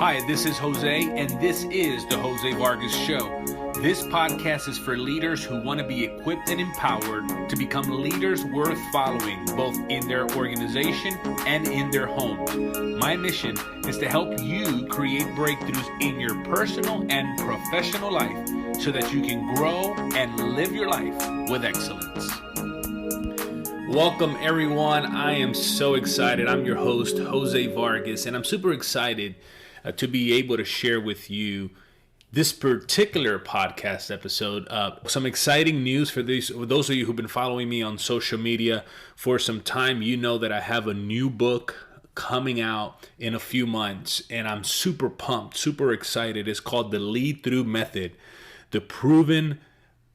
Hi, this is Jose, and this is the Jose Vargas Show. This podcast is for leaders who want to be equipped and empowered to become leaders worth following, both in their organization and in their homes. My mission is to help you create breakthroughs in your personal and professional life so that you can grow and live your life with excellence. Welcome, everyone. I am so excited. I'm your host, Jose Vargas, and I'm super excited to be able to share with you this particular podcast episode. Some exciting news for those of you who've been following me on social media for some time. You know that I have a new book coming out in a few months, and I'm super pumped, super excited. It's called The Lead Through Method, the proven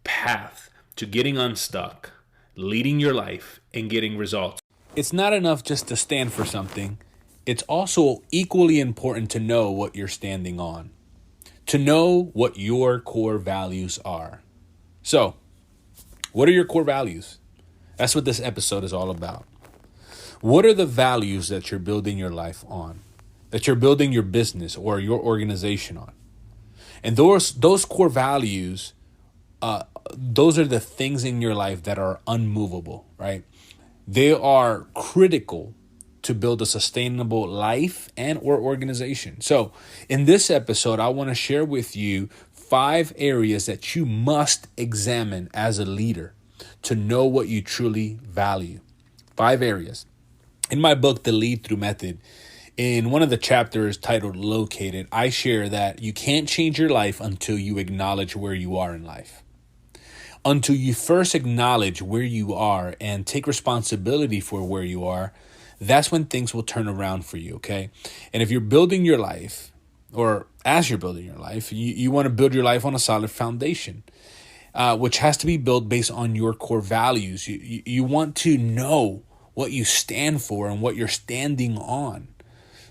path to getting unstuck, leading your life, and getting results. It's not enough just to stand for something. It's also equally important to know what you're standing on, to know what your core values are. So, what are your core values? That's what this episode is all about. What are the values that you're building your life on, that you're building your business or your organization on? And those core values, those are the things in your life that are unmovable, right? They are critical to build a sustainable life and or organization. So in this episode, I want to share with you 5 areas that you must examine as a leader to know what you truly value. 5 areas. In my book, The Lead Through Method, in one of the chapters titled Located, I share that you can't change your life until you acknowledge where you are in life. Until you first acknowledge where you are and take responsibility for where you are, that's when things will turn around for you, okay? And if you're building your life, or as you're building your life, you want to build your life on a solid foundation, which has to be built based on your core values. You want to know what you stand for and what you're standing on.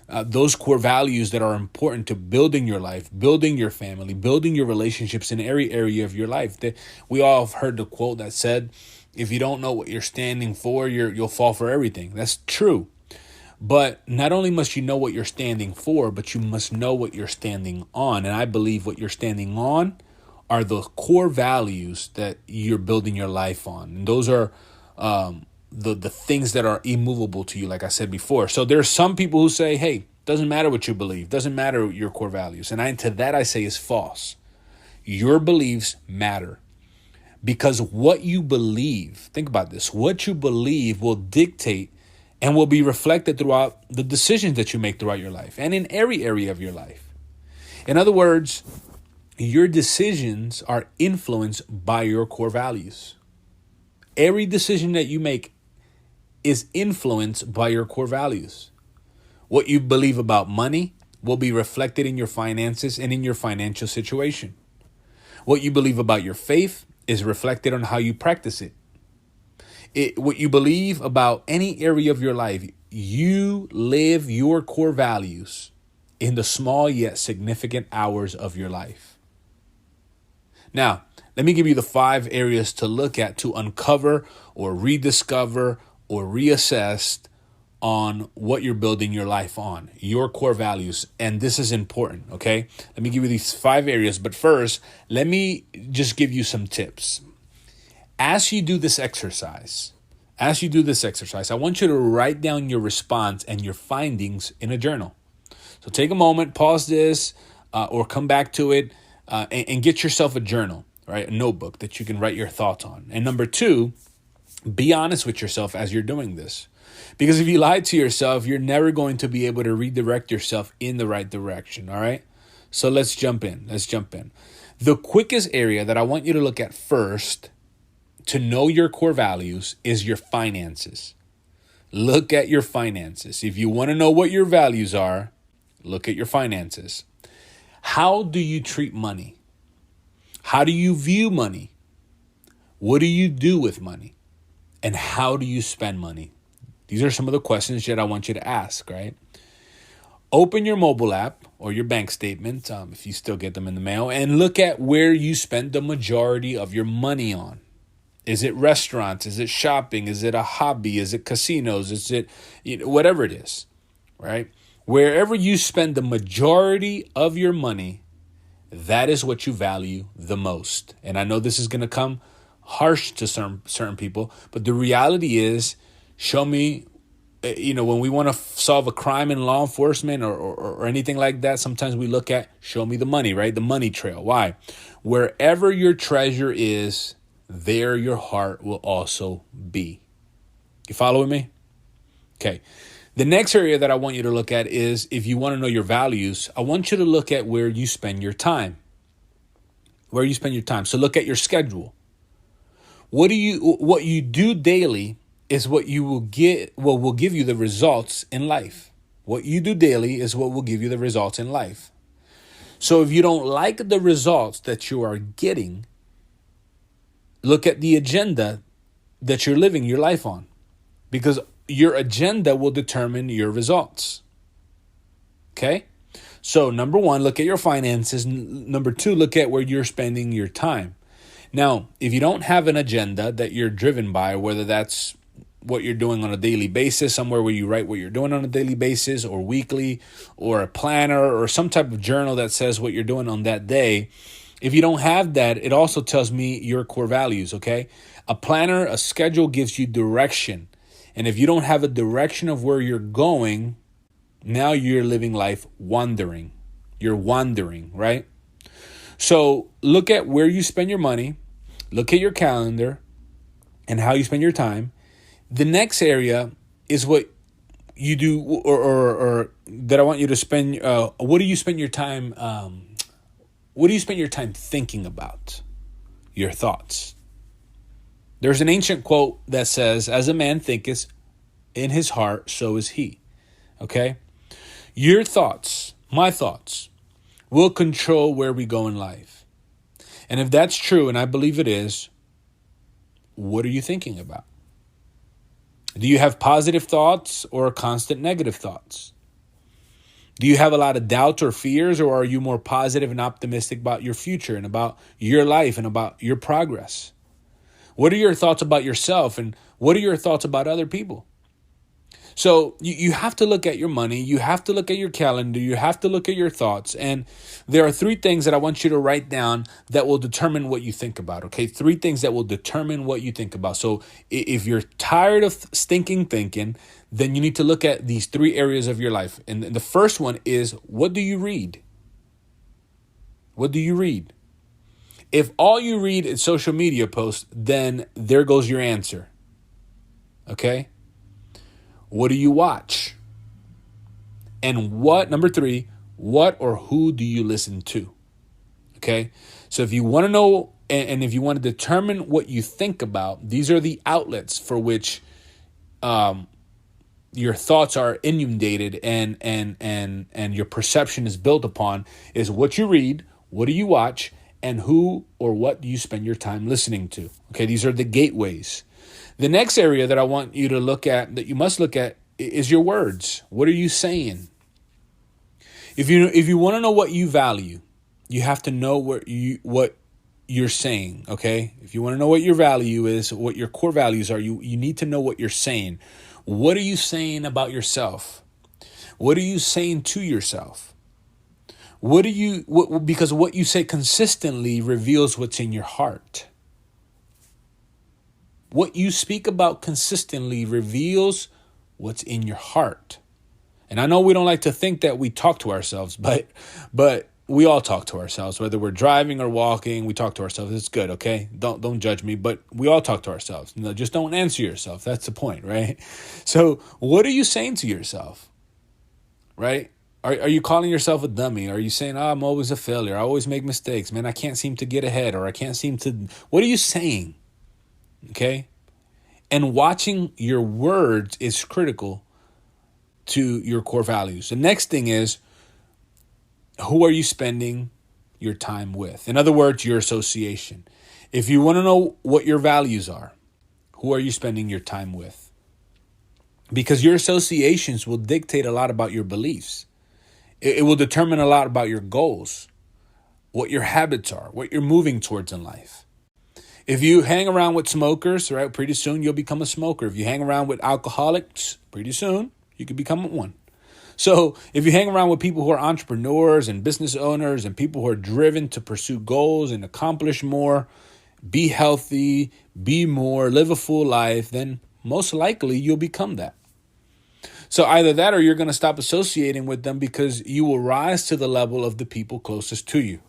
Those core values that are important to building your life, building your family, building your relationships in every area of your life. We all have heard the quote that said, if you don't know what you're standing for, you'll fall for everything. That's true. But not only must you know what you're standing for, but you must know what you're standing on. And I believe what you're standing on are the core values that you're building your life on. And those are the things that are immovable to you, like I said before. So there's some people who say, hey, doesn't matter what you believe, doesn't matter your core values. And to that I say is false. Your beliefs matter. Because what you believe, think about this, what you believe will dictate and will be reflected throughout the decisions that you make throughout your life and in every area of your life. In other words, your decisions are influenced by your core values. Every decision that you make is influenced by your core values. What you believe about money will be reflected in your finances and in your financial situation. What you believe about your faith is reflected on how you practice it. What you believe about any area of your life, you live your core values in the small yet significant hours of your life. Now, let me give you the 5 areas to look at to uncover or rediscover or reassess on what you're building your life on, your core values. And this is important, okay? Let me give you these 5 areas. But first, let me just give you some tips. As you do this exercise, I want you to write down your response and your findings in a journal. So take a moment, pause this, or come back to it and get yourself a journal, right? A notebook that you can write your thoughts on. And number 2, be honest with yourself as you're doing this. Because if you lie to yourself, you're never going to be able to redirect yourself in the right direction, all right? So let's jump in. The quickest area that I want you to look at first to know your core values is your finances. Look at your finances. If you want to know what your values are, look at your finances. How do you treat money? How do you view money? What do you do with money? And how do you spend money? These are some of the questions that I want you to ask, right? Open your mobile app or your bank statement, if you still get them in the mail, and look at where you spend the majority of your money on. Is it restaurants? Is it shopping? Is it a hobby? Is it casinos? Is it whatever it is, right? Wherever you spend the majority of your money, that is what you value the most. And I know this is going to come harsh to certain people, but the reality is, show me, when we want to solve a crime in law enforcement or anything like that, sometimes we look at, show me the money, right? The money trail. Why? Wherever your treasure is, there your heart will also be. You following me? Okay. The next area that I want you to look at is, if you want to know your values, I want you to look at where you spend your time. Where you spend your time. So look at your schedule. What you do daily is what you will get, what will give you the results in life. What you do daily is what will give you the results in life. So if you don't like the results that you are getting, look at the agenda that you're living your life on, because your agenda will determine your results. Okay? So number one, look at your finances. Number two, look at where you're spending your time. Now, if you don't have an agenda that you're driven by, whether that's what you're doing on a daily basis, somewhere where you write what you're doing on a daily basis or weekly, or a planner or some type of journal that says what you're doing on that day, if you don't have that, it also tells me your core values, okay? A planner, a schedule gives you direction. And if you don't have a direction of where you're going, now you're living life wandering. You're wandering, right? So look at where you spend your money, look at your calendar and how you spend your time. The next area is what you do, or that I want you to spend. What do you spend your time? What do you spend your time thinking about? Your thoughts. There's an ancient quote that says, "As a man thinketh in his heart, so is he." Okay? Your thoughts, my thoughts, will control where we go in life. And if that's true, and I believe it is, what are you thinking about? Do you have positive thoughts or constant negative thoughts? Do you have a lot of doubts or fears, or are you more positive and optimistic about your future and about your life and about your progress? What are your thoughts about yourself, and what are your thoughts about other people? So you have to look at your money, you have to look at your calendar, you have to look at your thoughts. And there are three things that I want you to write down that will determine what you think about, okay? Three things that will determine what you think about. So if you're tired of stinking thinking, then you need to look at these three areas of your life. And the first one is, what do you read? What do you read? If all you read is social media posts, then there goes your answer, okay? What do you watch? And number three, what or who do you listen to? Okay. So if you want to know, and if you want to determine what you think about, these are the outlets for which your thoughts are inundated and your perception is built upon, is what you read, what do you watch, and who or what do you spend your time listening to? Okay. These are the gateways. The next area that I want you to look at, that you must look at, is your words. What are you saying? If you want to know what you value, you have to know what you're saying, okay? If you want to know what your value is, what your core values are, you need to know what you're saying. What are you saying about yourself? What are you saying to yourself? Because what you say consistently reveals what's in your heart. What you speak about consistently reveals what's in your heart. And I know we don't like to think that we talk to ourselves, but we all talk to ourselves, whether we're driving or walking, we talk to ourselves. It's good, okay? Don't judge me, but we all talk to ourselves. Just don't answer yourself. That's the point, right? So what are you saying to yourself, right? Are you calling yourself a dummy? Are you saying, I'm always a failure, I always make mistakes, man, I can't seem to get ahead, or I can't seem to... What are you saying? Okay? And watching your words is critical to your core values. The next thing is, who are you spending your time with? In other words, your association. If you want to know what your values are, who are you spending your time with? Because your associations will dictate a lot about your beliefs. It will determine a lot about your goals, what your habits are, what you're moving towards in life. If you hang around with smokers, right, pretty soon you'll become a smoker. If you hang around with alcoholics, pretty soon you could become one. So if you hang around with people who are entrepreneurs and business owners and people who are driven to pursue goals and accomplish more, be healthy, be more, live a full life, then most likely you'll become that. So either that or you're going to stop associating with them because you will rise to the level of the people closest to you.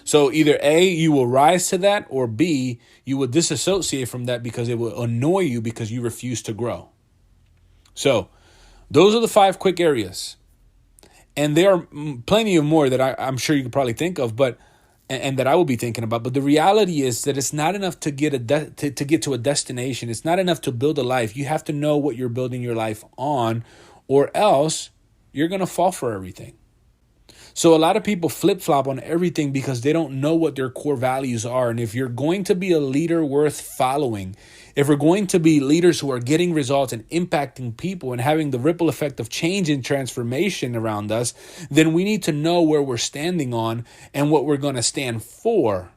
So either A, you will rise to that, or B, you will disassociate from that because it will annoy you because you refuse to grow. So those are the 5 quick areas. And there are plenty of more that I'm sure you could probably think of, but and that I will be thinking about. But the reality is that it's not enough to get to get to a destination. It's not enough to build a life. You have to know what you're building your life on, or else you're going to fall for everything. So a lot of people flip-flop on everything because they don't know what their core values are. And if you're going to be a leader worth following, if we're going to be leaders who are getting results and impacting people and having the ripple effect of change and transformation around us, then we need to know where we're standing on and what we're going to stand for.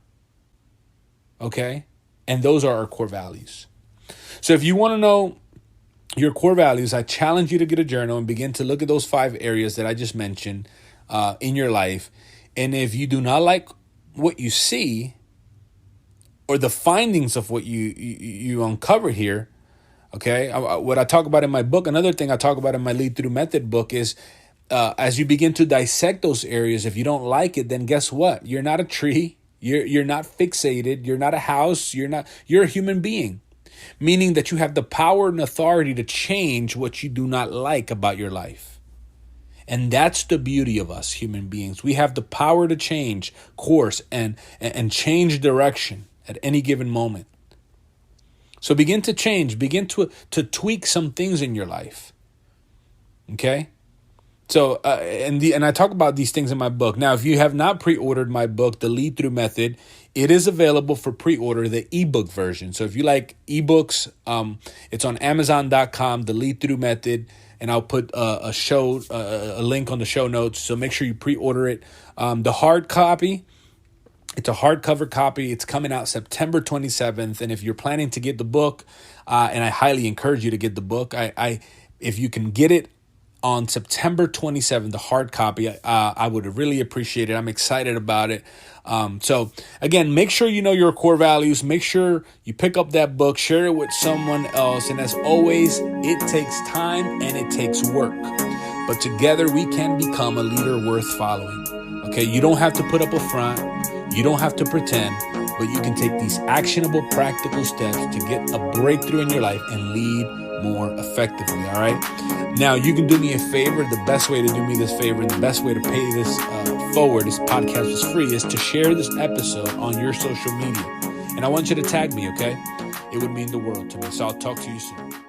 Okay? And those are our core values. So if you want to know your core values, I challenge you to get a journal and begin to look at those 5 areas that I just mentioned in your life. And if you do not like what you see or the findings of what you uncover here, okay, what I talk about in my book, another thing I talk about in my Lead Through Method book is as you begin to dissect those areas, if you don't like it, then guess what? You're not a tree. You're not fixated. You're not a house. You're a human being, meaning that you have the power and authority to change what you do not like about your life. And that's the beauty of us human beings. We have the power to change course and change direction at any given moment. So begin to change, begin to tweak some things in your life. Okay? So, and I talk about these things in my book. Now, if you have not pre-ordered my book, The Lead Through Method, it is available for pre-order, the ebook version. So if you like ebooks, it's on Amazon.com, The Lead Through Method. And I'll put a link on the show notes. So make sure you pre-order it. The hard copy, it's a hardcover copy. It's coming out September 27th. And if you're planning to get the book, and I highly encourage you to get the book, if you can get it on September 27th, the hard copy, I would really appreciate it. I'm excited about it. So again, make sure you know your core values. Make sure you pick up that book, share it with someone else. And as always, it takes time and it takes work. But together we can become a leader worth following. Okay, you don't have to put up a front. You don't have to pretend, but you can take these actionable, practical steps to get a breakthrough in your life and lead more effectively. All right. Now you can do me a favor. The best way to do me this favor and the best way to pay this forward, this podcast is free, is to share this episode on your social media. And I want you to tag me. Okay. It would mean the world to me. So I'll talk to you soon.